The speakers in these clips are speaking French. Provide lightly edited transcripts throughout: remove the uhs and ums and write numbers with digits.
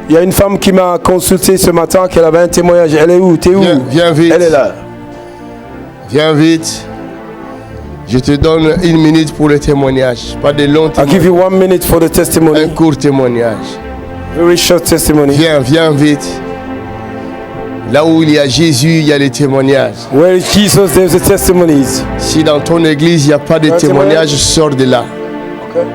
Il y a une femme qui m'a consulté ce matin, qu'elle avait un témoignage. Elle est où? T'es où? Viens vite. Elle est là. Viens vite. Je te donne 1 minute pour le témoignage. Pas de long I'll give témoignage. you 1 minute for the testimony. Un court témoignage. Very short testimony. Viens vite. Là où il y a Jésus, il y a les témoignages. Where is Jesus, there's the testimonies. Si dans ton église, il n'y a pas de témoignage, sors de là. Okay.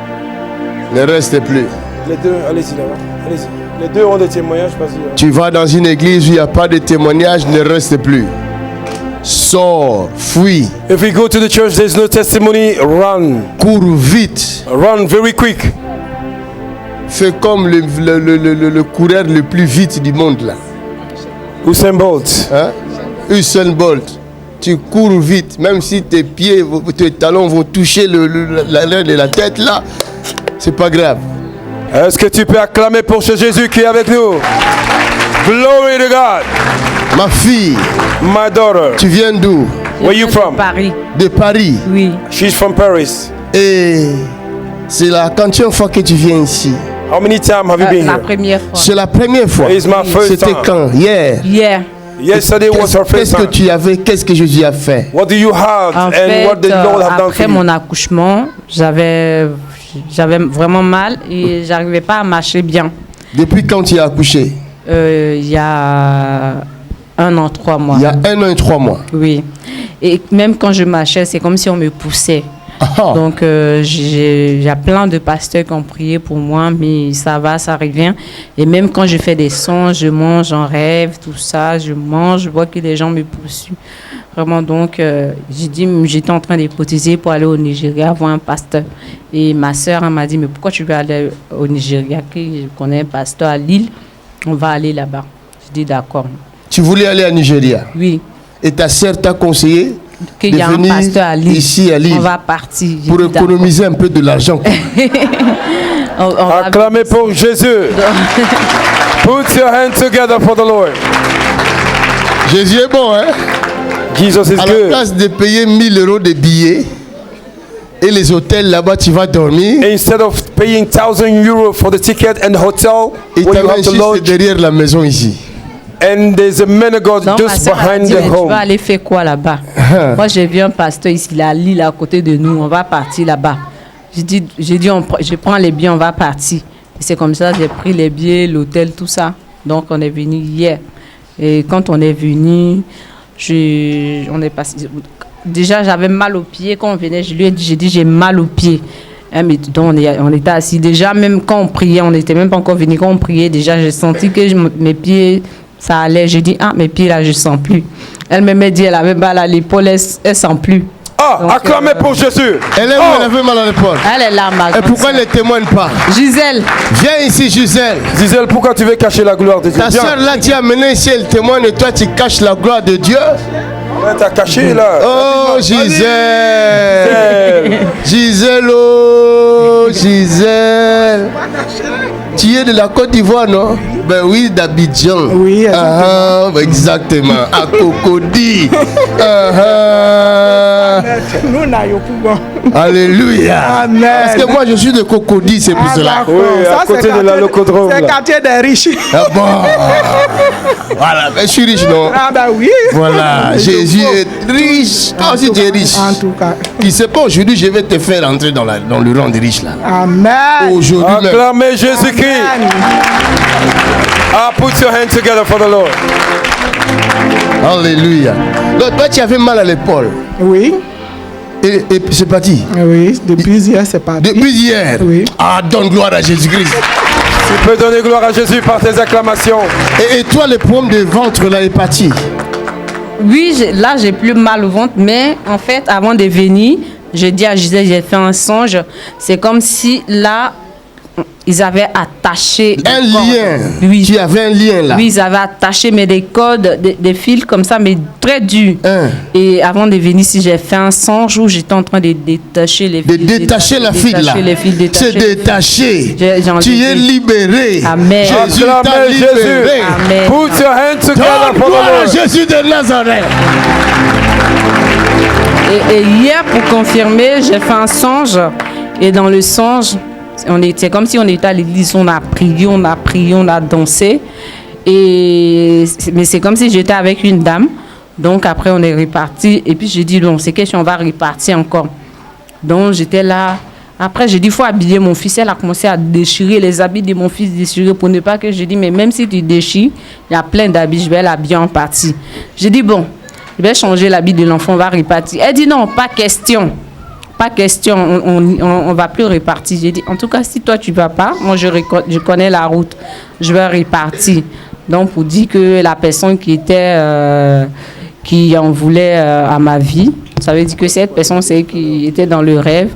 Ne reste plus. Les deux, allez-y là-bas. Allez-y. Les deux ont des témoignages, vas-y. Tu vas dans une église où il n'y a pas de témoignage, ne reste plus. Sors, fuis, If we go to the church, there's no testimony, run. cours vite. Run very quick. Fais comme le coureur le plus vite du monde là. Usain Bolt. Hein? Usain Bolt. Tu cours vite, même si tes pieds, tes talons vont toucher l'air de la tête là, c'est pas grave. Est-ce que tu peux acclamer pour ce Jésus qui est avec nous? Glory to God. Ma fille, My daughter. tu viens d'où? Where you from? Paris. De Paris. Oui. She's from Paris. Et c'est la quantième fois que tu viens ici? How many times have you been La here? première fois. C'est la première fois. It's my first C'était time. quand? Hier. Hier. Yesterday was her first Qu'est-ce que time. tu avais? Qu'est-ce que Jésus a fait? What do you have En and fait, what the Lord have done après for you? mon accouchement, j'avais vraiment mal et j'arrivais pas à marcher bien. Depuis quand tu as accouché? Il y a 1 an, 3 mois. Il y a 1 an et 3 mois. Oui. Et même quand je marchais, c'est comme si on me poussait. Ah. Donc, il y a plein de pasteurs qui ont prié pour moi, mais ça va, ça revient. Et même quand je fais des songes, je mange, j'en rêve, tout ça, je mange, je vois que les gens me poursuivent. Vraiment, donc, j'étais en train d'hypothéser pour aller au Nigeria voir un pasteur. Et ma soeur m'a dit, mais pourquoi tu veux aller au Nigeria? Que je connais un pasteur à Lille, on va aller là-bas. Je dis, d'accord. Tu voulais aller à Nigeria? Oui. Et ta sœur t'a conseillé Qu'il y a un pasteur à Lille. ici à Lille On va partir. J'ai pour dit, économiser un peu de l'argent. on va- Acclamez pour Jésus. Put your hands together for the Lord. Jésus est bon, hein? Jesus is À la good. place de payer 1 000 € de billets et les hôtels là-bas, tu vas dormir. Instead of paying 1,000 euros for the ticket and the hotel Et where you t'amènes have to juste lodge, derrière la maison ici. and there's a man of God Donc, ma just soeur m'a behind dit, the mais tu home. vas aller faire quoi là-bas? Moi, j'ai vu un pasteur ici, il est à Lille, à côté de nous. On va partir là-bas. J'ai dit je prends les billets, on va partir. Et c'est comme ça, j'ai pris les billets, l'hôtel, tout ça. Donc, on est venu hier. Et quand on est venu, on est passé. Déjà, j'avais mal aux pieds. Quand on venait, j'ai dit, j'ai mal aux pieds. Hein, mais donc, on était assis. Déjà, même quand on priait, on n'était même pas encore venu. Quand on priait, déjà, j'ai senti que mes pieds, ça allait. J'ai dit, mes pieds là, je ne sens plus. Elle me dit, elle avait mal à l'épaule, elle ne sent plus. Ah, Donc, acclamez pour Jésus. Elle est où? Elle avait mal à l'épaule. Elle est là, ma Et grande pourquoi elle sœur. ne témoigne pas? Gisèle, Viens ici, Gisèle. Gisèle, pourquoi tu veux cacher la gloire de Dieu? Ta Viens. soeur là, tu as amené ici, elle témoigne et toi, tu caches la gloire de Dieu. Ouais, t'as caché là. Oh, Vas-y. Gisèle. Gisèle, oh, Gisèle. Tu es de la Côte d'Ivoire, non? Ben oui, d'Abidjan. Oui, exactement. Exactement. À Cocody. Nous n'ayons plus bon. Alléluia. Amen. Parce que moi, je suis de Cocody, c'est pour cela. d'accord. Oui, à Ça, côté c'est de la quartier- locodrome, C'est là. quartier des riches. Ah bon. Voilà, ben, je suis riche, non? Ah ben oui. Voilà, Jésus est riche. Toi aussi, tu es riche. En tout cas. Tu sais pas, aujourd'hui, je vais te faire entrer dans le rang des riches, là. Amen. Aujourd'hui même. Acclamez Jésus-Christ. Amen. Ah, put your hands together for the Lord. Alléluia. Donc, toi, tu avais mal à l'épaule. Oui, Et c'est parti. oui, depuis hier, c'est parti. Depuis hier. Oui. Ah, donne gloire à Jésus-Christ. Tu peux donner gloire à Jésus par tes acclamations. Et toi, le problème de ventre, là, est parti. oui, là, j'ai plus mal au ventre, mais en fait, avant de venir, je dis à Gisèle, j'ai fait un songe. C'est comme si là, ils avaient attaché Un des cordes. lien. Oui. Tu avais un lien, là. Oui, ils avaient attaché mais des cordes, des fils comme ça, mais très durs. Hein. Et avant de venir ici, j'ai fait un songe où j'étais en train de détacher les De fils. détacher la fille, là. Détacher les fils, détacher C'est les fils. détaché. J'ai enlevé. Tu es libéré. Amen. Jésus t'a Acclamez Jésus. libéré. Amen. Put your hands together Donne for gloire à the Lord. Jésus de Nazareth. Et hier, pour confirmer, j'ai fait un songe. Et dans le songe, C'est comme si on était à l'église, on a prié, on a dansé. Mais c'est comme si j'étais avec une dame. Donc après, on est reparti. Et puis j'ai dit, non, c'est question, on va repartir encore. Donc j'étais là. Après, j'ai dit, il faut habiller mon fils. Elle a commencé à déchirer les habits de mon fils, déchirer pour ne pas que... J'ai dit, mais même si tu déchires, il y a plein d'habits, je vais l'habiller en partie. J'ai dit, bon, je vais changer l'habit de l'enfant, on va repartir. Elle dit, non, pas question. Pas question, on va plus repartir. J'ai dit, en tout cas, si toi, tu ne vas pas, moi, je connais la route. Je vais repartir. Donc, pour dire que la personne qui en voulait à ma vie, ça veut dire que cette personne, c'est qui était dans le rêve.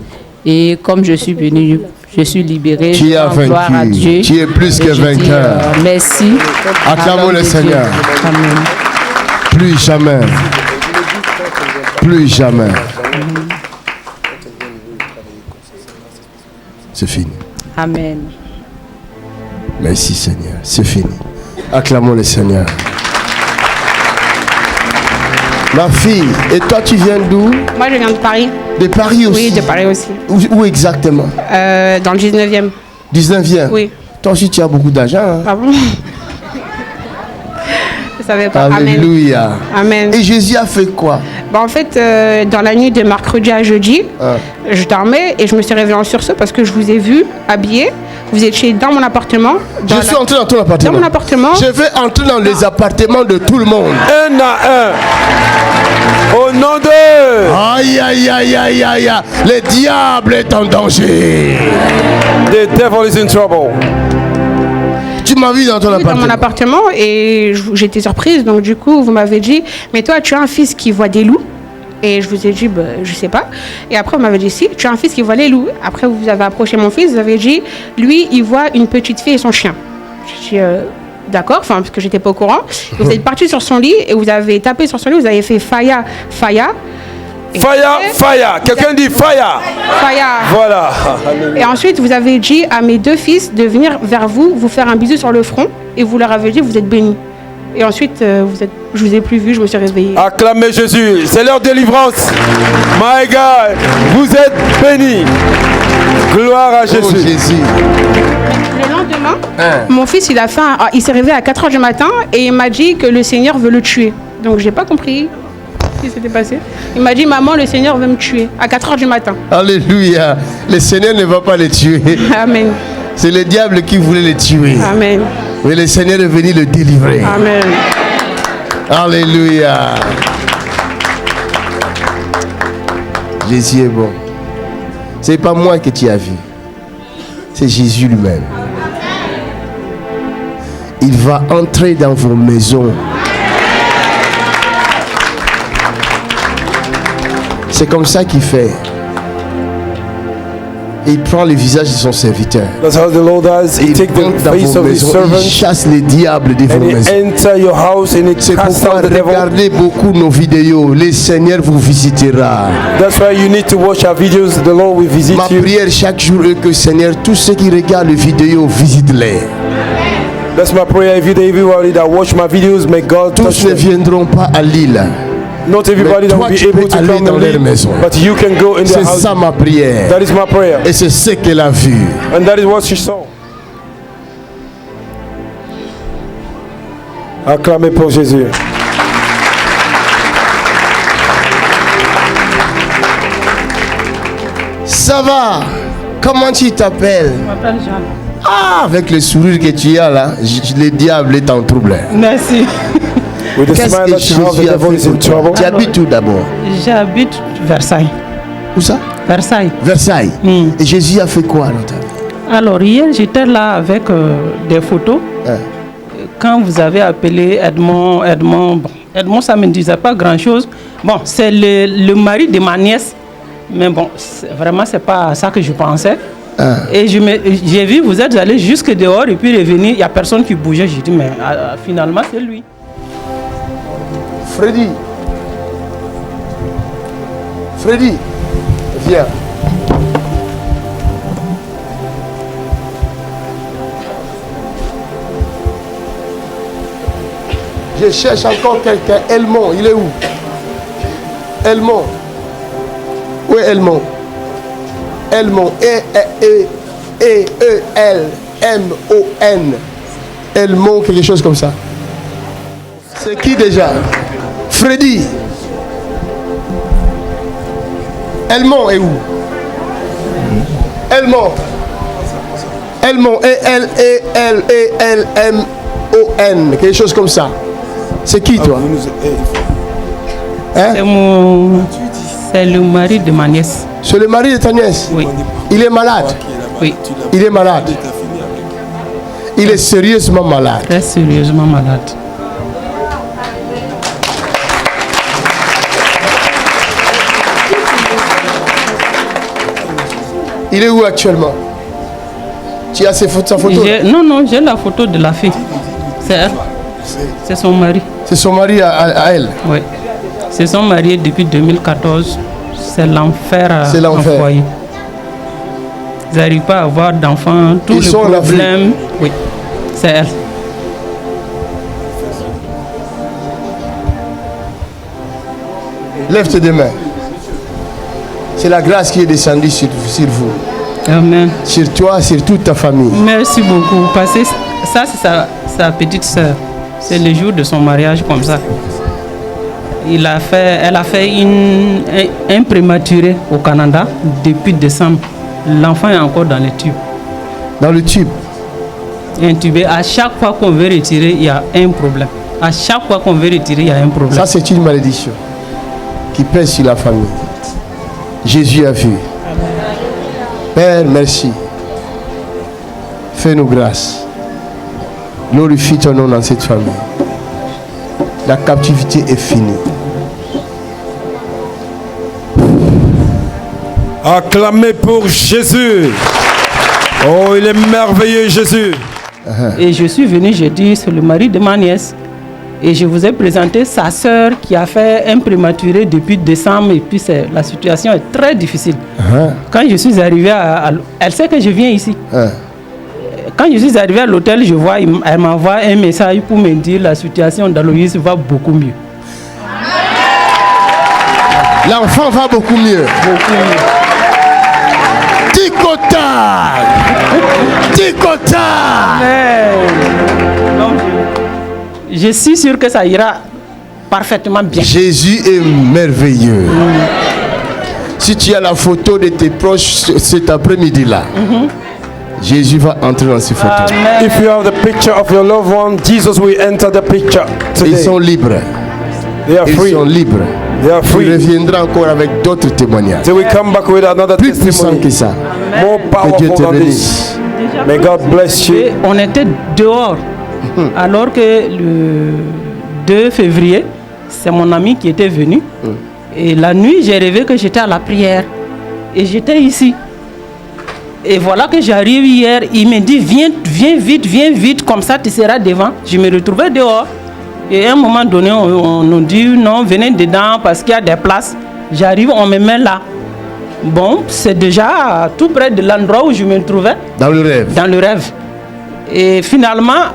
Et comme je suis venue, je suis libérée. Tu as vaincu. Tu es plus que vainqueur. Merci. Acclamons le Seigneur. Amen. Plus jamais. Plus jamais. C'est fini. Amen. Merci Seigneur. C'est fini. Acclamons le Seigneur. Ma fille, et toi tu viens d'où? Moi je viens de Paris. De Paris aussi? Oui, de Paris aussi. Où exactement? Dans le 19e. 19e? Oui. Toi aussi tu as beaucoup d'argent. Hein? Ah bon? Je savais pas. Alléluia. Amen. Et Jésus a fait quoi? En fait, dans la nuit de mercredi à jeudi, je dormais et je me suis réveillée en sursaut parce que je vous ai vu habillé. Vous étiez dans mon appartement. Je suis entré dans ton appartement. Dans mon appartement. Je vais entrer dans les appartements de tout le monde. Un à un. Au nom de... Aïe, aïe, aïe, aïe, aïe, aïe. Le diable est en danger. The devil is in trouble. Tu m'as vu dans ton appartement. Dans mon appartement et j'étais surprise. Donc du coup, vous m'avez dit, mais toi, tu as un fils qui voit des loups. Et je vous ai dit, bah, je sais pas. Et après, vous m'avez dit, si, tu as un fils qui voit les loups. Après, vous avez approché mon fils, vous avez dit, lui, il voit une petite fille et son chien. Je dis, d'accord, enfin, parce que j'étais pas au courant. Vous êtes parti sur son lit et vous avez tapé sur son lit, vous avez fait Faya, Faya. Fire, fire. Quelqu'un dit fire. Faya. Voilà. Et ensuite, vous avez dit à mes deux fils de venir vers vous, vous faire un bisou sur le front. Et vous leur avez dit, vous êtes bénis. Et ensuite, je vous ai plus vu, je me suis réveillée. Acclamez Jésus, c'est leur délivrance. My God, vous êtes bénis. Gloire à Jésus. Oh, Jésus. Le lendemain, mon fils, il s'est réveillé à 4h du matin et il m'a dit que le Seigneur veut le tuer. Donc, j'ai pas compris ce qui s'était passé. Il m'a dit, maman, le Seigneur veut me tuer à 4h du matin. Alléluia. Le Seigneur ne va pas les tuer. Amen. C'est le diable qui voulait les tuer. Amen. Mais le Seigneur est venu le délivrer. Amen. Alléluia. Jésus est bon. C'est pas moi que tu as vu. C'est Jésus lui-même. Il va entrer dans vos maisons. C'est comme ça qu'il fait. Il prend le visage de son serviteur. That's how the Lord does. He takes the face of his Il servant chasse les diables de vos and he maisons. enter your house and he C'est casts pourquoi out the devil. regardez beaucoup nos vidéos. Le Seigneur vous visitera. That's why you need to watch our videos. The Lord will visit Ma you. prière chaque jour est que Seigneur, tous ceux qui regardent les vidéos, visite-les. That's my prayer every day. Everybody that watch my videos, may God touch Tous ne them. viendront pas à Lille. Not everybody Mais that toi, will be tu able peux to aller come dans and leur live, maison. but you can go in their C'est house. ça ma prière. That is my prayer, Et c'est ce qu'elle a vu. and that is what she saw. Acclamez pour Jésus. Ça va? Comment tu t'appelles? Je m'appelle Jeanne. Ah, avec le sourire que tu as là, le diable est en trouble. Merci. With the Qu'est-ce smile que that you have, the Jésus a devil fait is in pour toi? trouble. Tu habites où d'abord? J'habite Versailles. Où ça? Versailles. Versailles. Mm. Et Jésus a fait quoi dans ta vie? Alors hier, j'étais là avec des photos. Hein? Quand vous avez appelé Edmond, Edmond, ça ne me disait pas grand-chose. Bon, c'est le mari de ma nièce. Mais bon, vraiment, ce n'est pas ça que je pensais. Et j'ai vu, vous êtes allé jusque dehors et puis revenu, il n'y a personne qui bougeait. J'ai dit, mais finalement, c'est lui. Freddy. Freddy, viens. Je cherche encore quelqu'un. Elmond, il est où? Elmond. Où est Elmond? Elmond. L-E-E-L-M-O-N. Elmon, quelque chose comme ça. C'est qui déjà? Freddy. Elmon est où? Elmon. Elmon. E-L-E-L-E-L-M-O-N. Quelque chose comme ça. C'est qui toi? Hein? C'est le mari de ma nièce. C'est le mari de ta nièce? Oui. Il est malade? Oui. Il est malade. Il est sérieusement malade. Très sérieusement malade. Il est où actuellement? Tu as sa photo? Non, j'ai la photo de la fille. C'est elle. C'est son mari. C'est son mari à elle? Oui. Ils se sont mariés depuis 2014. C'est l'enfer en foyer. Ils n'arrivent pas à avoir d'enfants. Tous les problèmes. Oui, c'est elle. Lève tes deux mains. C'est la grâce qui est descendue sur vous. Amen. Sur toi, sur toute ta famille. Merci beaucoup. Parce que ça, c'est sa petite soeur. C'est le jour de son mariage comme ça. Elle a fait un prématuré au Canada depuis décembre. L'enfant est encore dans le tube. Dans le tube? Intubé. À chaque fois qu'on veut retirer, il y a un problème. À chaque fois qu'on veut retirer, il y a un problème. Ça, c'est une malédiction qui pèse sur la famille. Jésus a vu. Père, merci. Fais-nous grâce. Glorifie ton nom dans cette famille. La captivité est finie. Acclamez pour Jésus. Oh, il est merveilleux, Jésus. Et je suis venu, j'ai dit, c'est le mari de ma nièce. Et je vous ai présenté sa sœur qui a fait un prématuré depuis décembre. Et puis la situation est très difficile. Quand je suis arrivé elle sait que je viens ici. Quand je suis arrivé à l'hôtel, elle m'envoie un message pour me dire la situation d'Aloïs va beaucoup mieux. L'enfant va beaucoup mieux. Beaucoup mieux. Ticota. Je suis sûr que ça ira parfaitement bien. Jésus est merveilleux. Si tu as la photo de tes proches cet après-midi-là, Jésus va entrer dans ces photos. Amen. If you have the picture of your loved one, Jesus will enter the picture today. Ils sont libres. They are Ils free. sont libres. They are Il free. reviendra encore avec d'autres témoignages. They will come back with another Plus puissant testimony. que ça. More Que Dieu powerful te than bénisse. this. May God bless you. Et on était dehors. Alors que le 2 février, c'est mon ami qui était venu. Et la nuit, j'ai rêvé que j'étais à la prière. Et j'étais ici. Et voilà que j'arrive hier. Il me dit, viens vite, comme ça tu seras devant. Je me retrouvais dehors. Et à un moment donné, on nous dit, non, venez dedans parce qu'il y a des places. J'arrive, on me met là. Bon, c'est déjà tout près de l'endroit où je me trouvais. Dans le rêve. Dans le rêve. Et finalement,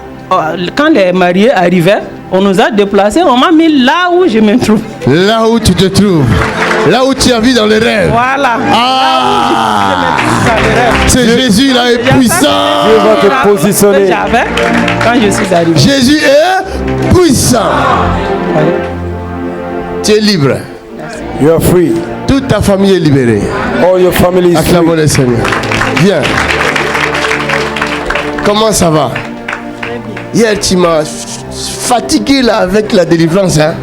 quand les mariés arrivaient, on nous a déplacés, on m'a mis là où je me trouve. Là où tu te trouves. Là où tu as vu dans le rêve. Voilà. Ah! C'est Jésus là est puissant. Dieu va te positionner. J'avais quand je suis arrivé. Jésus est puissant. Tu es libre. You are free. Toute ta famille est libérée. All your family is Acclamons free. le Seigneur. Viens. Comment ça va? Hier, tu m'as fatigué là avec la délivrance. Hein?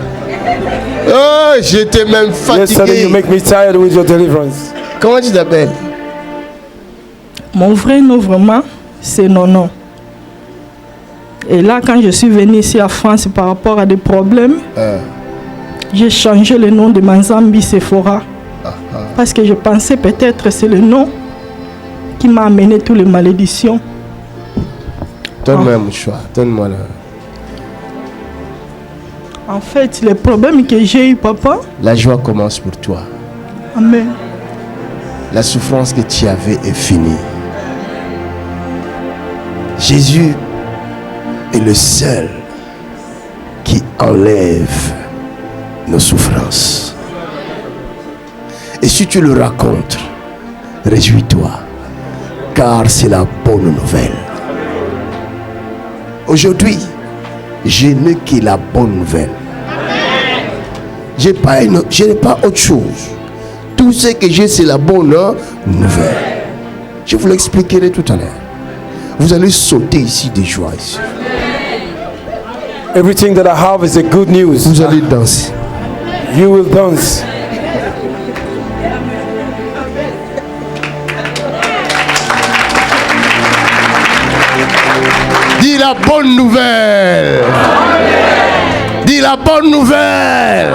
Oh, j'étais même Yesterday fatigué. you make me tired with your deliverance. Comment tu t'appelles? Mon vrai nom vraiment, c'est Nono. Et là, quand je suis venu ici à France par rapport à des problèmes, j'ai changé le nom de Manzambi Sephora. Parce que je pensais peut-être c'est le nom qui m'a amené toutes les malédictions. Donne-moi un mouchoir. Donne-moi là. En fait, les problèmes que j'ai eu, papa, La joie commence pour toi. amen. La souffrance que tu avais est finie. Jésus est le seul qui enlève nos souffrances. Et si tu le racontes, réjouis-toi. car c'est la bonne nouvelle. Aujourd'hui, je n'ai que la bonne nouvelle. Je n'ai pas autre chose. Tout ce que j'ai, c'est la bonne nouvelle. Je vous l'expliquerai tout à l'heure. Vous allez sauter ici de joie. Ici. Everything that I have is a good news. Vous allez danser. You will dance. Dis la bonne nouvelle. Dis la bonne nouvelle.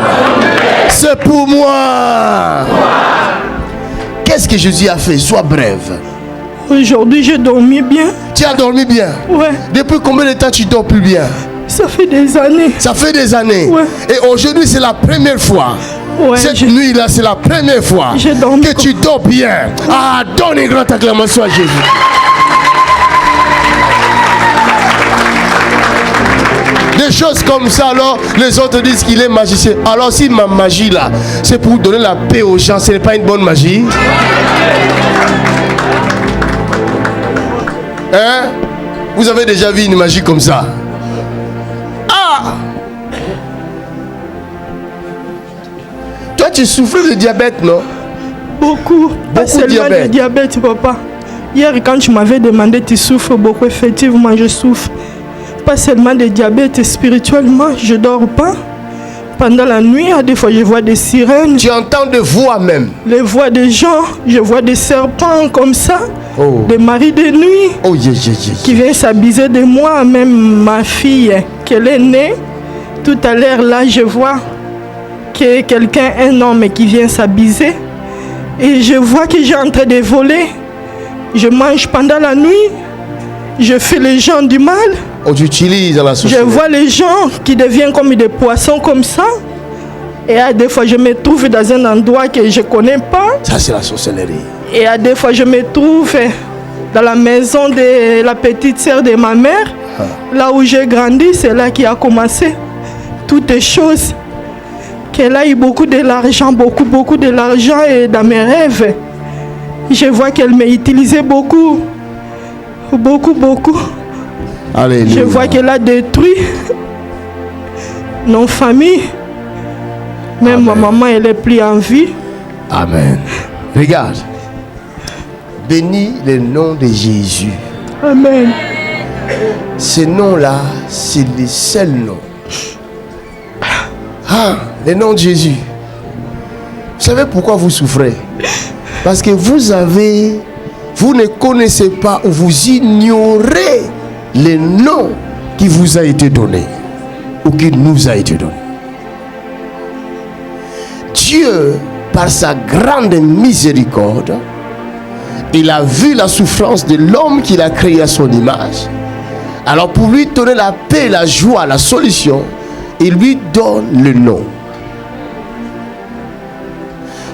C'est pour moi. Qu'est-ce que Jésus a fait? Sois brève. Aujourd'hui, j'ai dormi bien. Tu as dormi bien? Ouais. Depuis combien de temps tu dors plus bien? Ça fait des années. Ça fait des années. Ouais. Et aujourd'hui, c'est la première fois. Ouais, Cette nuit-là, c'est la première fois j'ai dormi que tu dors bien. Ah, donne une grande acclamation à Jésus. Des choses comme ça, alors les autres disent qu'il est magicien. Alors si ma magie là, c'est pour donner la paix aux gens, ce n'est pas une bonne magie. Hein? Vous avez déjà vu une magie comme ça? Ah! Toi, tu souffres de diabète, non? Beaucoup. Pas Beaucoup de seulement diabète. de diabète, papa. Hier, quand tu m'avais demandé, tu souffres beaucoup. Effectivement, je souffre. Pas seulement de diabète, spirituellement, je ne dors pas. Pendant la nuit, des fois, je vois des sirènes. Tu entends des voix même. Les voix des gens, je vois des serpents comme ça. Oh. Des maris de nuit Oh, yeah. qui viennent s'abuser de moi. Même ma fille, qu'elle est née. Tout à l'heure, là, je vois que quelqu'un, un homme qui vient s'abuser. Et je vois que j'ai en train de voler. Je mange pendant la nuit. Je fais les gens du mal. On t'utilise dans la Je société. vois les gens qui deviennent comme des poissons comme ça. Et des fois, je me trouve dans un endroit que je ne connais pas. Ça, c'est la sorcellerie. Et des fois, je me trouve dans la maison de la petite sœur de ma mère. Là où j'ai grandi, c'est là qu'il a commencé toutes les choses. Qu'elle a eu beaucoup de l'argent, beaucoup de l'argent. Et dans mes rêves, je vois qu'elle m'a utilisé beaucoup. Beaucoup. Alléluia. Je vois qu'elle a détruit nos familles. Même ma maman, elle est plus en vie. Amen. Regarde. Bénis le nom de Jésus. Amen. Ce nom-là, c'est le seul nom. Ah, le nom de Jésus. Vous savez pourquoi vous souffrez? Parce que vous ne connaissez pas ou vous ignorez le nom qui vous a été donné ou qui nous a été donné. Dieu, par sa grande miséricorde, il a vu la souffrance de l'homme qu'il a créé à son image. Alors pour lui donner la paix, la joie, la solution, il lui donne le nom.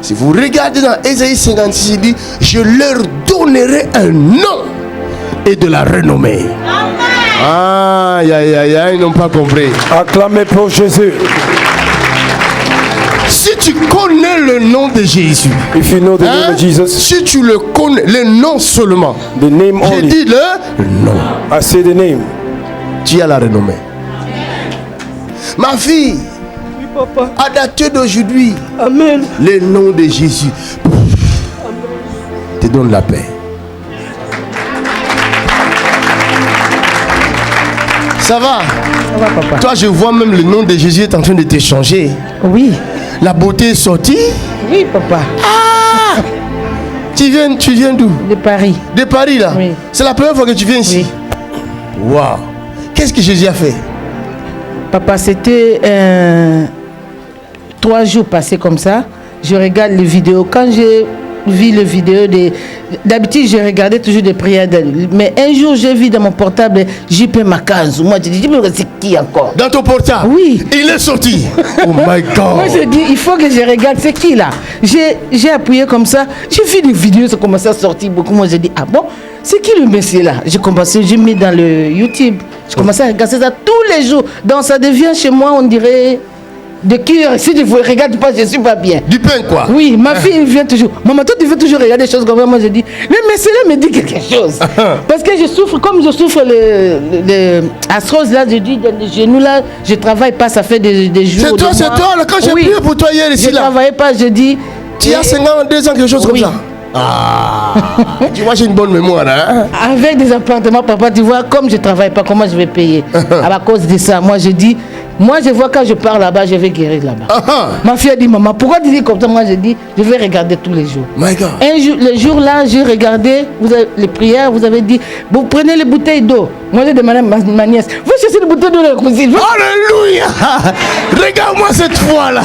Si vous regardez dans Ésaïe 56, il dit, je leur donnerai un nom et de la renommée. Aïe, ils n'ont pas compris. Acclamez pour Jésus. Si tu connais le nom de Jésus, If you know the name of Jesus, si tu le connais, le nom seulement, the name j'ai only. dit le nom, I say the name. tu as la renommée. Ma fille, Oui, papa. à dater d'aujourd'hui, Amen. le nom de Jésus te donne la paix. Ça va? Ça va, papa? Toi, je vois même le nom de Jésus est en train de te changer. Oui. La beauté est sortie. Oui, papa. Tu viens d'où? De Paris. De Paris, là? Oui. C'est la première fois que tu viens ici? Oui. Waouh! Qu'est-ce que Jésus a fait? Papa, c'était 3 jours passés comme ça. Je regarde les vidéos. Quand j'ai vu les vidéos, d'habitude, je regardais toujours des prières d'elle. Mais un jour, j'ai vu dans mon portable JP Makanzu. Moi, j'ai dit, c'est qui encore? Dans ton portable? Oui. Il est sorti. Oh my God! Moi, j'ai dit, il faut que je regarde, c'est qui là? J'ai appuyé comme ça. J'ai vu les vidéos, ça commençait à sortir beaucoup. Moi, j'ai dit, ah bon? C'est qui le monsieur là? J'ai mis dans le YouTube. Je commençais à regarder ça tous les jours. Donc, ça devient chez moi, on dirait de cure. Si je ne regarde pas, je ne suis pas bien. Du pain, quoi. Oui, ma fille vient toujours. Maman, toi, tu veux toujours regarder des choses comme ça. Moi, je dis, mais cela me dit quelque chose. Parce que je souffre, comme je souffre le arthrose, là, je dis, dans les genoux, là, je ne travaille pas, ça fait des jours. C'est toi, là, quand j'ai prié pour toi hier ici, là. Je ne travaillais pas, je dis. Tu as 52 ans, quelque chose comme ça. Ah, tu vois, j'ai une bonne mémoire, hein? Avec des appartements, papa, tu vois, comme je ne travaille pas, comment je vais payer? À cause de ça, moi, je dis, moi, je vois quand je pars là-bas, je vais guérir là-bas. Ma fille a dit, maman, pourquoi tu dis comme ça? Moi, je dis, je vais regarder tous les jours. My God. Un jour, le jour-là, j'ai regardé les prières, vous avez dit, vous prenez les bouteilles d'eau. Moi, j'ai demandé à ma nièce, vous cherchez les bouteilles d'eau dans la cuisine. Alléluia! Regarde-moi cette fois-là.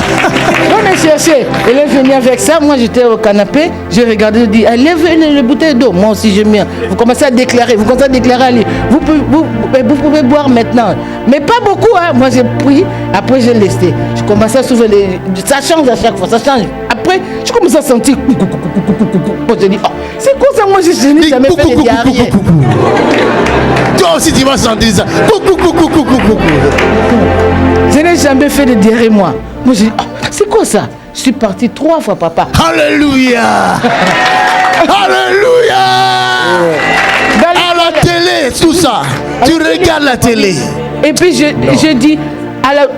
On a cherché. Elle est venue avec ça. Moi, j'étais au canapé. J'ai regardé, je dis, allez, venez les bouteilles d'eau. Moi aussi, j'aime bien. Vous commencez à déclarer. Vous commencez à déclarer, allez, vous pouvez boire maintenant. Mais pas beaucoup, hein. Moi, j'ai pris. Après, j'ai laissé. Je commençais à souffler. Ça change à chaque fois. Ça change. Après, je commence à sentir. Moi, je dis, oh, c'est quoi ça? Moi, je n'ai jamais fait de diarrhée. Toi aussi, tu vas sentir ça. Je n'ai jamais fait de diarrhée, moi. Moi, je dis, oh, c'est quoi ça? Je suis parti 3 fois, papa. Alléluia! Alléluia! À la télé, tout ça. Tu regardes la télé. Et puis, je dis,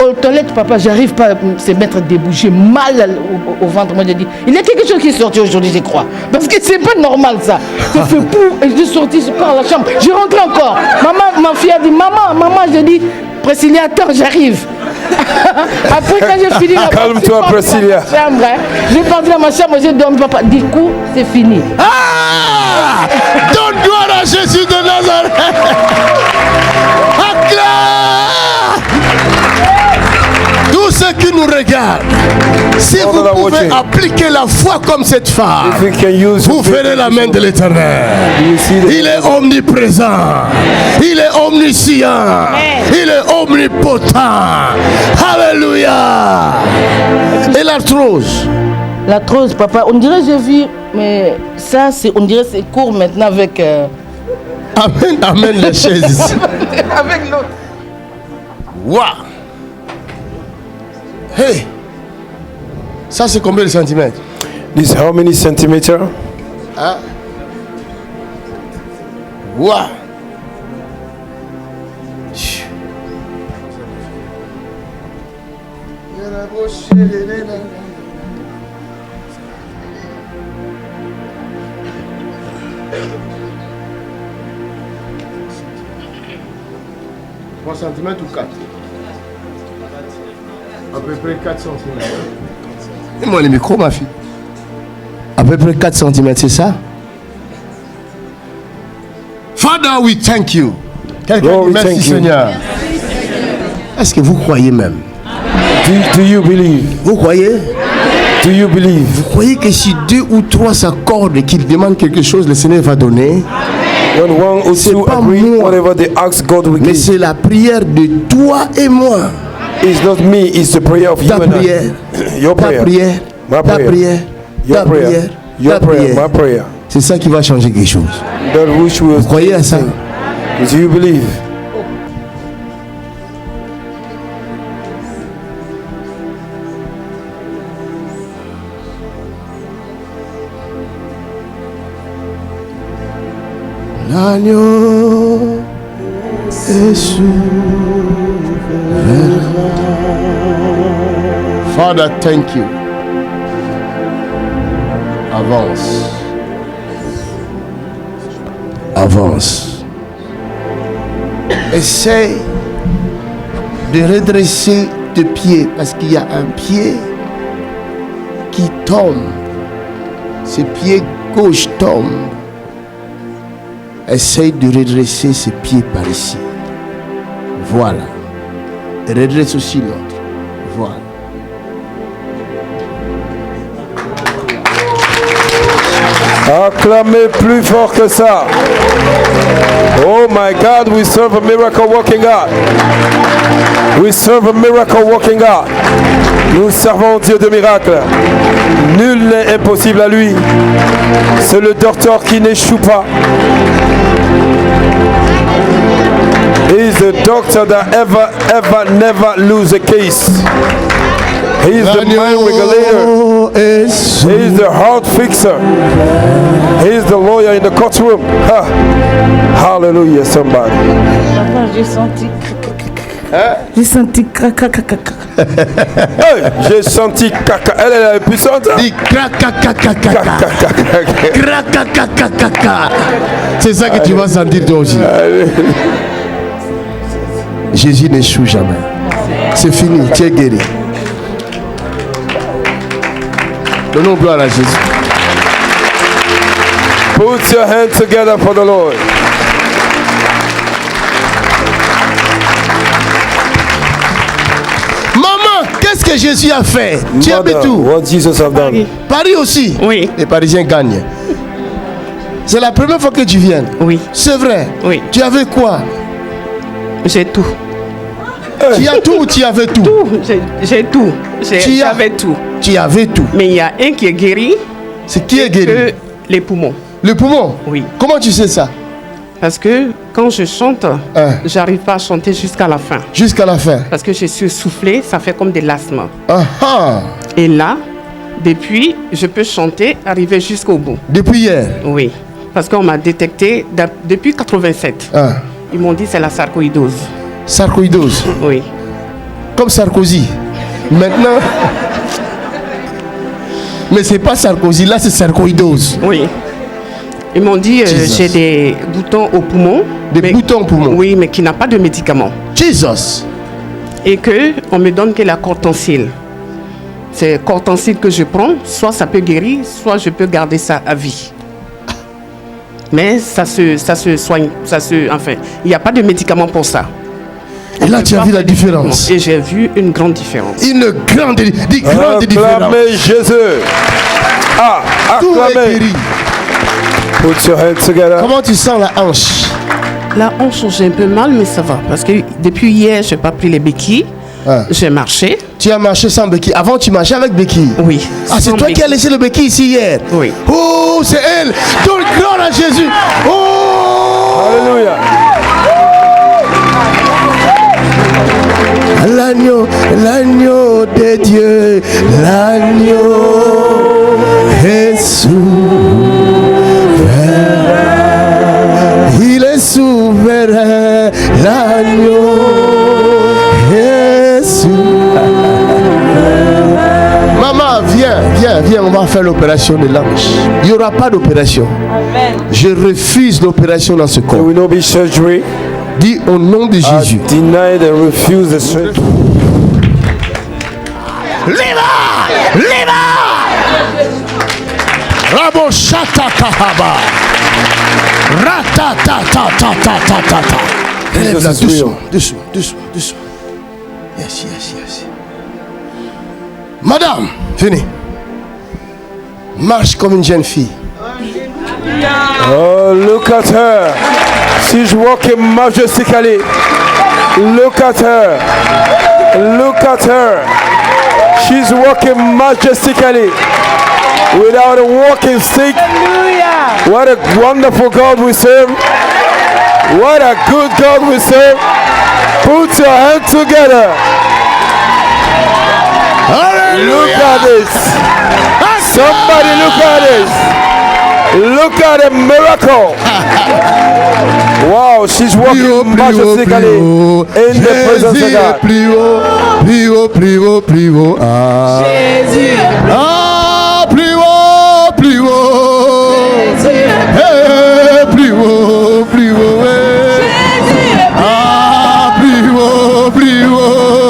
aux toilettes, papa, j'arrive pas à se mettre debout. J'ai mal au ventre. Moi, j'ai dit, il y a quelque chose qui est sorti aujourd'hui, je crois. Parce que c'est pas normal, ça. Ça fait pou. Et je suis sorti, je pars à la chambre. Je rentre encore. Maman, ma fille a dit, maman, je dis, Priscilla, attends, j'arrive. Après, quand j'ai fini la calme-toi, Priscilla. J'ai parti dans ma chambre, j'ai dormi, papa. Du coup, c'est fini. Ah! Donne gloire à Jésus de Nazareth. Acclame! Tous ceux qui nous regardent, si vous pouvez appliquer la foi comme cette femme, vous ferez la main de l'Éternel. Il est omniprésent, il est omniscient, il est omnipotent. Alléluia. Et l'arthrose? L'arthrose, papa, on dirait que j'ai vu, mais ça, on dirait que c'est court maintenant avec... Amène les chaises ici. Avec l'autre. Waouh! Hey! Ça, c'est combien de centimètres? This how many centimeters? Hein? Waouh! Centimètres ou 4? À peu près 4 cm. Dis-moi le micro, ma fille. À peu près 4 cm, c'est ça? Father, we thank you. Quelqu'un dit merci, Seigneur. Est-ce que vous croyez même? Do you believe? Vous croyez? Do you believe? Vous croyez que si 2 ou 3 s'accordent et qu'ils demandent quelque chose, le Seigneur va donner? When one or two agree, whatever they ask, God will give. Mais c'est la prière de toi et moi. It's not me, it's the prayer of you and I. Your prayer. Ta prière. My Ta prayer. prière. Your prayer. Your prayer. My prayer. C'est ça qui va changer quelque chose. That which will. Vous croyez à ça? Do you believe? L'agneau est souverain. Father, thank you. Avance. Avance. Essaye de redresser tes pieds parce qu'il y a un pied qui tombe. Ce pied gauche tombe. Essaye de redresser ses pieds par ici. Voilà. Et redresse aussi l'autre. Voilà. Acclamez plus fort que ça. Oh my God, we serve a miracle working God. We serve a miracle working God. Nous servons Dieu de miracle. Nul n'est impossible à lui. C'est le docteur qui n'échoue pas. He is the doctor that never lose a case. He's the mind regulator. He's the heart fixer. He's the lawyer in the courtroom. Ha. Hallelujah, somebody. Papa, j'ai senti. J'ai senti caca. Hey, j'ai senti caca. Elle est puissante. Hein? Dis crac. C'est ça que tu vas sentir toi aussi. Jésus n'échoue jamais. C'est fini, tu es guéri. Donnons gloire à Jésus. Put your hands together for the Lord. Maman, qu'est-ce que Jésus a fait? Tu habites où? What Jesus have done. Paris aussi? Oui. Les Parisiens gagnent. C'est la première fois que tu viens? Oui. C'est vrai? Oui. Tu avais quoi? J'ai tout. Tu as tout ou tu avais tout? J'ai tout. J'avais tout. Tu avais tout. Mais il y a un qui est guéri. C'est qui est guéri? Que les poumons. Le poumon? Oui. Comment tu sais ça? Parce que quand je chante, j'arrive pas à chanter jusqu'à la fin. Jusqu'à la fin? Parce que je suis soufflée, ça fait comme de l'asthme. Ah. Et là, depuis, je peux chanter, arriver jusqu'au bout. Depuis hier? Oui. Parce qu'on m'a détecté depuis 87. Ils m'ont dit c'est la sarcoïdose. Sarcoïdose? Oui. Comme Sarkozy. Maintenant. Mais c'est pas Sarkozy, là c'est sarcoïdose. Oui. Ils m'ont dit j'ai des boutons au poumon. Des boutons au poumon? Oui, mais qui n'a pas de médicament. Jesus. Et qu'on me donne que la cortencile. C'est cortencile que je prends, soit ça peut guérir, soit je peux garder ça à vie. Mais ça se soigne, enfin, il n'y a pas de médicament pour ça. Et là, tu as vu la différence. Et j'ai vu une grande différence. Une grande différence. Acclamez Jésus. Ah, acclamez. Put your hands together. Comment tu sens la hanche? La hanche, j'ai un peu mal, mais ça va. Parce que depuis hier, je n'ai pas pris les béquilles. J'ai marché. Tu as marché sans béquille. Avant, tu marchais avec béquille. Oui. Ah, c'est toi qui as laissé le béquille ici hier. Oui. Oh, c'est elle. Donne gloire à Jésus. Oh. Alléluia. L'agneau de Dieu, l'agneau est souverain. Il est souverain, l'agneau est souverain. Maman, viens, on va faire l'opération de l'ange. Il n'y aura pas d'opération. Je refuse l'opération dans ce corps. There will not be surgery. Dis au nom de Jésus. Deny and refuse the surgery. Leva! Rabo shata kahaba. Ratatatatata. Lève-la doucement. Yes. Madame, venez. Marche comme une jeune fille. Oh, look at her. She's walking majestically. Look at her. Look at her. She's walking majestically without a walking stick. What a wonderful God we serve. What a good God we serve. Put your hands together. Look at this. Somebody look at this. Look at a miracle. Wow, she's walking majestically in the presence of God. Plus haut. Ah. Jésus est plus haut. Plus haut. Hey, plus haut. Jésus est Ah, plus haut. Jésus est plus haut.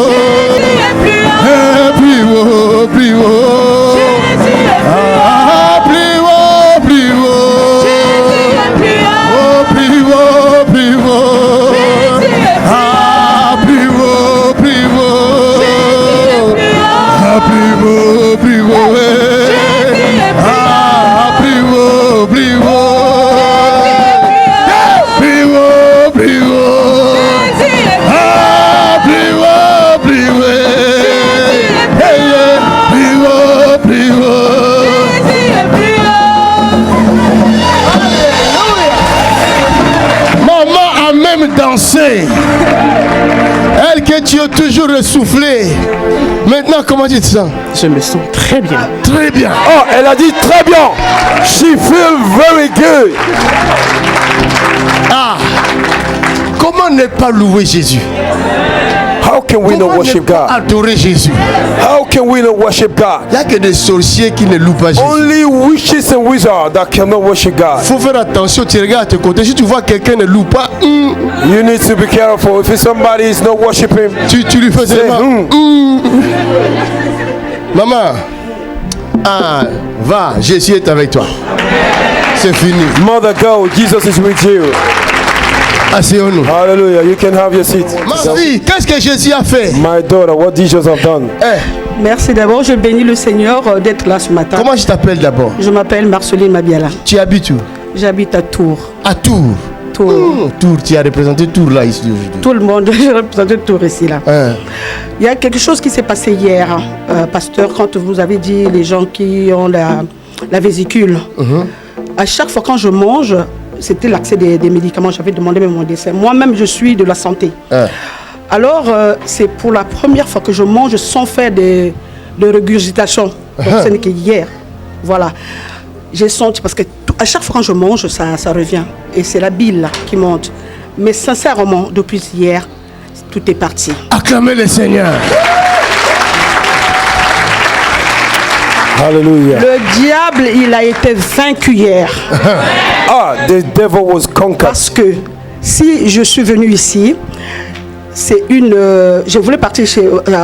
Hey, plus haut. Jésus est Ah, plus haut. Jésus est plus haut. Oh, plus haut. Jésus est Ah, plus haut. Ah, plus haut. Jésus est Ah, plus haut. Jésus est Ah, plus haut. Hey, yeah. Plus haut. Jésus est plus Maman a même dansé. tel que tu es toujours essoufflé. Maintenant, comment tu te sens? Je me sens très bien. Très bien. Oh, elle a dit très bien. She feel very good. Ah, comment ne pas louer Jésus? How can we not Comment ne worship pas God? adorer Jésus? How can we not worship God? Il n'y a que des sorciers qui ne louent pas Jésus. Only witches and wizards that cannot worship God. Il faut faire attention, tu regardes à tes côtés. Si tu vois quelqu'un ne loue pas, You need to be careful. If somebody is not worshiping, tu lui fais say, seulement. Maman, va, Jésus est avec toi. C'est fini. Mother, go. Jesus is with you. Asseyons-nous. Hallelujah. You can have your seat. Ma fille, qu'est-ce que Jésus a fait? My daughter, what Jesus have done? Merci d'abord, je bénis le Seigneur d'être là ce matin. Comment tu t'appelles d'abord? Je m'appelle Marceline Mabiala. Tu habites où? J'habite à Tours. À Tours. Tours, tu as représenté Tours là ici aujourd'hui. Tout le monde, je représente Tours ici là. Il y a quelque chose qui s'est passé hier, pasteur, quand vous avez dit les gens qui ont la vésicule. À chaque fois quand je mange, c'était l'accès des médicaments. J'avais demandé même mon décès. Moi-même, je suis de la santé. Alors, c'est pour la première fois que je mange sans faire de régurgitation. Donc, ce n'est que hier. Voilà. J'ai senti, parce que à chaque fois quand je mange, ça revient. Et c'est la bile qui monte. Mais sincèrement, depuis hier, tout est parti. Acclamez le Seigneur. Hallelujah. Le diable, il a été vaincu hier. The devil was conquered. Parce que si je suis venu ici, c'est je voulais partir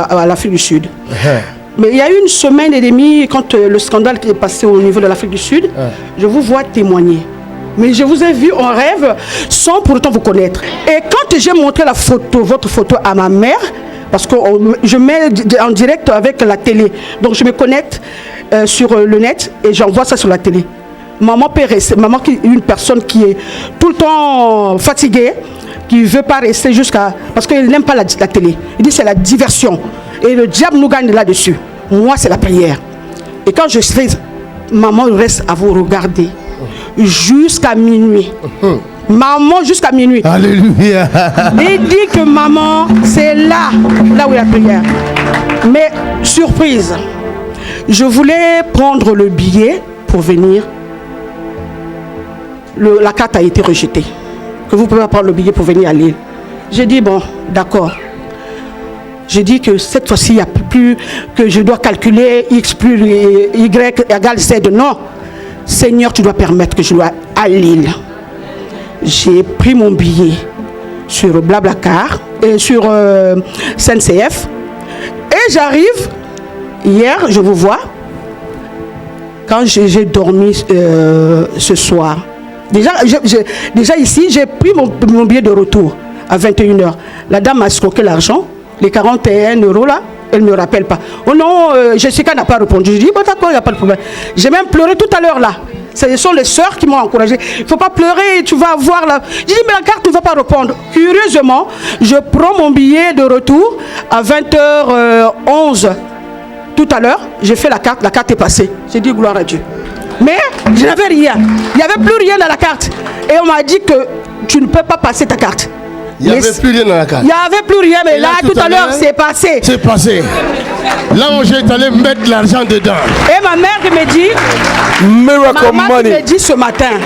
à l'Afrique du Sud. Mais il y a une semaine et demie, quand le scandale qui est passé au niveau de l'Afrique du Sud, je vous vois témoigner. Mais je vous ai vu en rêve sans pour autant vous connaître. Et quand j'ai montré votre photo à ma mère, parce que je mets en direct avec la télé, donc je me connecte sur le net et j'envoie ça sur la télé. Maman peut rester, maman qui est une personne qui est tout le temps fatiguée, qui ne veut pas rester jusqu'à... Parce qu'elle n'aime pas la télé. Il dit c'est la diversion. Et le diable nous gagne là-dessus. Moi, c'est la prière. Et quand je fais, maman reste à vous regarder jusqu'à minuit. Maman, jusqu'à minuit. Alléluia. Il dit que maman, c'est là où il y a la prière. Mais, surprise, je voulais prendre le billet pour venir. La carte a été rejetée. Que vous pouvez prendre le billet pour venir à Lille. J'ai dit, bon, d'accord. J'ai dit que cette fois-ci, il n'y a plus que je dois calculer X plus Y égale Z. Non. Seigneur, tu dois permettre que je sois à Lille. J'ai pris mon billet sur Blablacar et sur SNCF. Et j'arrive, hier, je vous vois, quand j'ai dormi ce soir. Déjà ici, j'ai pris mon billet de retour à 21h. La dame m'a escroqué l'argent, les 41 € là, elle ne me rappelle pas. Oh non, Jessica n'a pas répondu. Je dis, bon d'accord, il n'y a pas de problème. J'ai même pleuré tout à l'heure là. Ce sont les sœurs qui m'ont encouragé. Il ne faut pas pleurer, tu vas avoir la... Je dis, mais la carte ne va pas répondre. Curieusement, je prends mon billet de retour à 20h11. Tout à l'heure, j'ai fait la carte est passée. J'ai dit, gloire à Dieu. Mais je n'avais rien. Il n'y avait plus rien dans la carte. Et on m'a dit que tu ne peux pas passer ta carte. Il n'y avait plus rien dans la carte. Il n'y avait plus rien, mais là, tout à l'heure, c'est passé. C'est passé. Là où j'étais allé mettre l'argent dedans. Et ma mère qui me dit, maman qui me dit ce matin,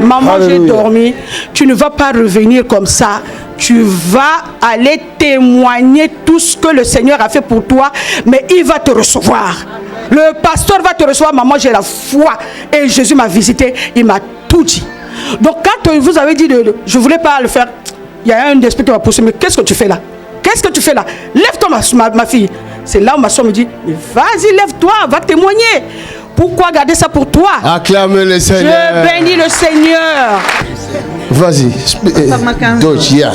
maman, j'ai dormi, tu ne vas pas revenir comme ça. Tu vas aller témoigner tout ce que le Seigneur a fait pour toi, mais il va te recevoir. Le pasteur va te recevoir, maman, j'ai la foi. Et Jésus m'a visité, il m'a tout dit. Donc quand vous avez dit, je ne voulais pas le faire, il y a un esprit qui m'a poussé, mais qu'est-ce que tu fais là? Qu'est-ce que tu fais là? Lève-toi ma fille. C'est là où ma soeur me dit, mais vas-y, lève-toi, va témoigner. Pourquoi garder ça pour toi? Acclame le Seigneur. Je bénis le Seigneur. Vas-y. Deutsch, ja.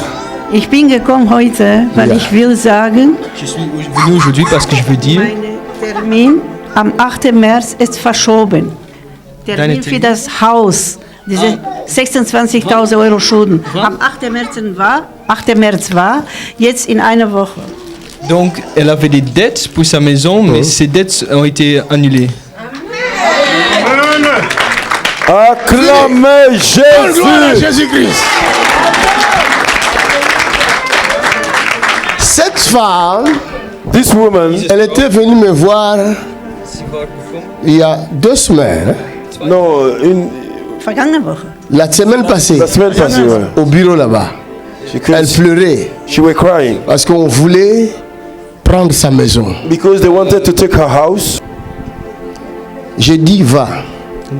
Ich bin gekommen heute, weil ich will sagen, je suis venu aujourd'hui parce que je veux dire, mein Termin am 8. März ist verschoben. Termin für das Haus, diese 26.000 € Schulden. Am 8. März war, jetzt in einer Woche. Donc, elle avait des dettes pour sa maison, mais ces dettes ont été annulées. Acclamez Jésus. Gloire à Jésus-Christ. Cette femme, This woman, elle était venue me voir il y a 2 semaines. no, Vergangene Woche. La semaine passée, la semaine passée, ouais. au bureau là-bas. Elle pleurait She was crying parce qu'on voulait prendre sa maison. because they wanted to take her house. J'ai dit, va,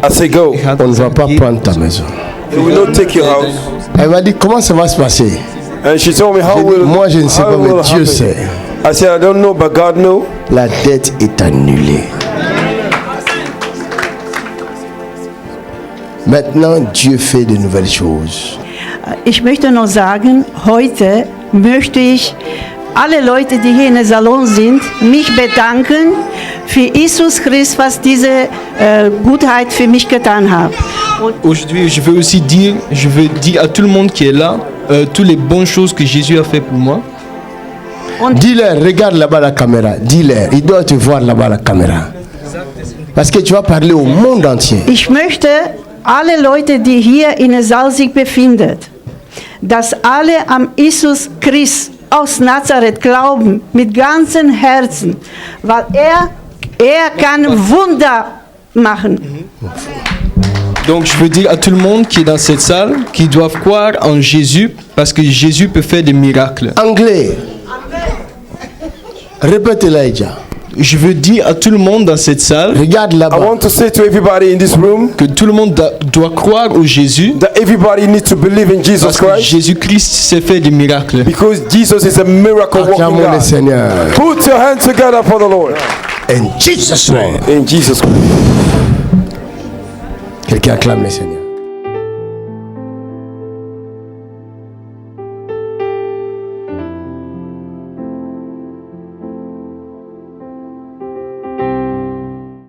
I say go. on ne va pas prendre ta maison. They will not take your house. Elle m'a dit, comment ça va se passer? And she told me how J'ai dit, will. moi, je ne sais how pas, it will mais Dieu happen. sait. I said I don't know, but God knows. La dette est annulée. Maintenant, Dieu fait de nouvelles choses. Ich möchte noch sagen, heute möchte ich alle Leute, die hier in den Salon sind, mich bedanken für Jesus Christus, was diese Gutheit für mich getan hat. Aujourd'hui, je veux dire à tout le monde qui est là, toutes les bonnes choses que Jésus a fait pour moi. Dis-leur, regarde là-bas la caméra. Dis-leur, il doit te voir là-bas la caméra. Parce que tu vas parler au monde entier. Ich möchte alle Leute, die hier in den Saal sich befinden, dass alle am Jesus Christ aus Nazareth glauben, mit ganzem Herzen, weil er kann Wunder machen. Donc je veux dire à tout le monde qui est dans cette salle qu'ils doivent croire en Jésus parce que Jésus peut faire des miracles. Anglais. Répète Elijah. Je veux dire à tout le monde dans cette salle, regarde I là-bas, want to say to everybody in this room que tout le monde doit croire au Jésus that everybody needs to believe in Jesus parce que Christ Jésus-Christ s'est fait des miracles. because Jesus is a miracle walking acclamons le God. Seigneur. Put your hands together for the Lord. In Jesus' name. In Jesus Christ. Quelqu'un acclame le Seigneur.